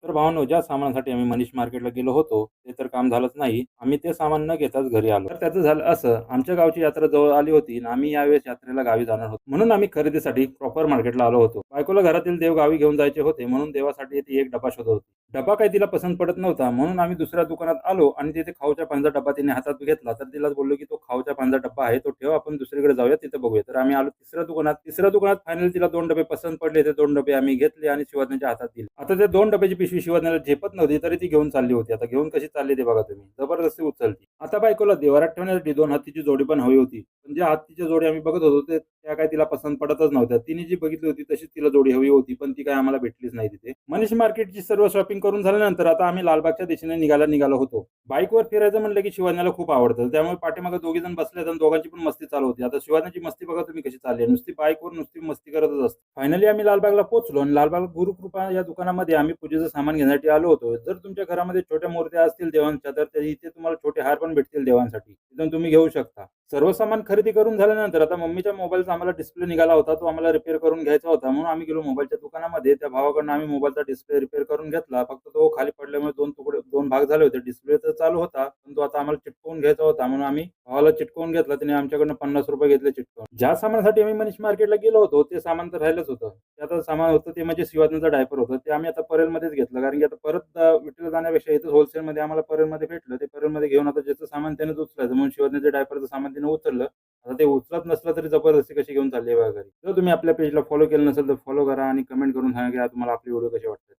तर भावांनो, ज्या सामानासाठी आम्ही मनीष मार्केटला गेलो होतो, ते तर काम झालंच नाही. आम्ही ते सामान न घेताच घरी आलो. तर त्याचं झालं असं, आमच्या गावची यात्रा जवळ आली होती आणि आम्ही यावेळेस यात्रेला गावी जाणार होतो. म्हणून आम्ही खरेदीसाठी प्रॉपर मार्केटला आलो होतो. बायकोला घरातील देव गावी घेऊन जायचे होते, म्हणून देवासाठी ती एक डबा शोधत होती. डबा काही तिला पसंत पडत नव्हता, म्हणून आम्ही दुसऱ्या दुकानात आलो आणि तिथे खाऊच्या पानचा डब्बा तिने हातात घेतला. तर तिला बोललो, की "तो खाऊच्या पानचा डब्बा आहे, तो ठेव, आपण दुसरीकडे जाऊया, तिथे बघूया." तर आम्ही आलो तिसऱ्या दुकानात. तिसऱ्या दुकानात फायनली तिला 2 डबे पसंत पडले. ते 2 डबे आम्ही घेतले आणि शिवण्याच्या हातात दिले. आता ते 2 डब्याची पिशवी शिवण्याला झेपत नव्हती, तरी ती घेऊन चालली होती. आता घेऊन कशी चालली ते बघा तुम्ही. जबरदस्ती उचलती. आता बायकोला देवारात ठेवण्यासाठी 2 हत्तीची जोडी पण हवी होती. पण ज्या हत्तीची जोडी आम्ही बघत होतो, त्या काही तिला पसंत पडतच नव्हत्या. तिने जी बघितली होती तशीच तिला जोडी हवी होती, पण ती काही आम्हाला भेटलीच नाही तिथे. मनीष मार्केटची सर्व शॉपिंग करून झाल्यानंतर आता आम्ही लालबागच्या दिशेने निघालो होतो. बाईकवर फिरायचं म्हणलं की शिवान्याला खूप आवडतं. त्यामुळे पाठीमागे दोघीजण बसलेत आणि दोघांची पण मस्ती चालू होती. आता शिवान्याची मस्ती बघा तुम्ही कशी चालली आहे. नुसती बाईकवर नुसती मस्ती करतच असते. फायनली आम्ही लालबागला पोहोचलो आणि लालबाग गुरुकृपा या दुकानामध्ये आम्ही पूजेचं सामान घेण्यासाठी आलो होतो. जर तुमच्या घरामध्ये छोट्या मूर्त्या असतील देवांच्या, तर इथे तुम्हाला छोटे हार पण भेटतील देवांसाठी. तिथून तुम्ही घेऊ शकता. सर्व सामान खरेदी करून झाल्यानंतर आता मम्मीच्या मोबाईलचा आम्हाला डिस्प्ले निघाला होता. तो आम्हाला रिपेअर करून घ्यायचा होता. म्हणून आम्ही गेलो मोबाईलच्या दुकानामध्ये. त्या भावाकडून आम्ही मोबाईलचा डिस्प्ले रिपेअर करून घेतला. फक्त तो खाली पडल्यामुळे 2 भाग झाले होते. डिस्प्ले तर चालू होता, पण तो आता आम्हाला चिटकवून घ्यायचा होता. म्हणून आम्ही भावाला चिटकवून घेतला. त्याने आमच्याकडनं ₹50 घेतले चिटकवून. ज्या सामानासाठी आम्ही मनीष मार्केटला गेलो होतो, ते सामान तर राहिलंच होतं. ते आता सामान होतं ते म्हणजे शिवाजींचं डायपर होतं. ते आम्ही आता परेलमध्येच घेतलं. कारण की आता परत विठ्ठल जाण्यापेक्षा इथं होलसेलमध्ये आम्हाला परेलमध्ये भेटलं. ते परेलमध्ये घेऊन आता ज्याचं सामान त्यानेच उचलायचं. म्हणून शिवाजींच्या डायपरचं सामान तिने उचललं. आता ते उचलत नसलं तरी जबरदस्ती कशी घेऊन चालली आहे बघा घरी. जर तुम्ही आपल्या पेजला फॉलो केलं नसेल तर फॉलो करा आणि कमेंट करून सांगा की तुम्हाला आपले व्हिडिओ कसे वाटतात.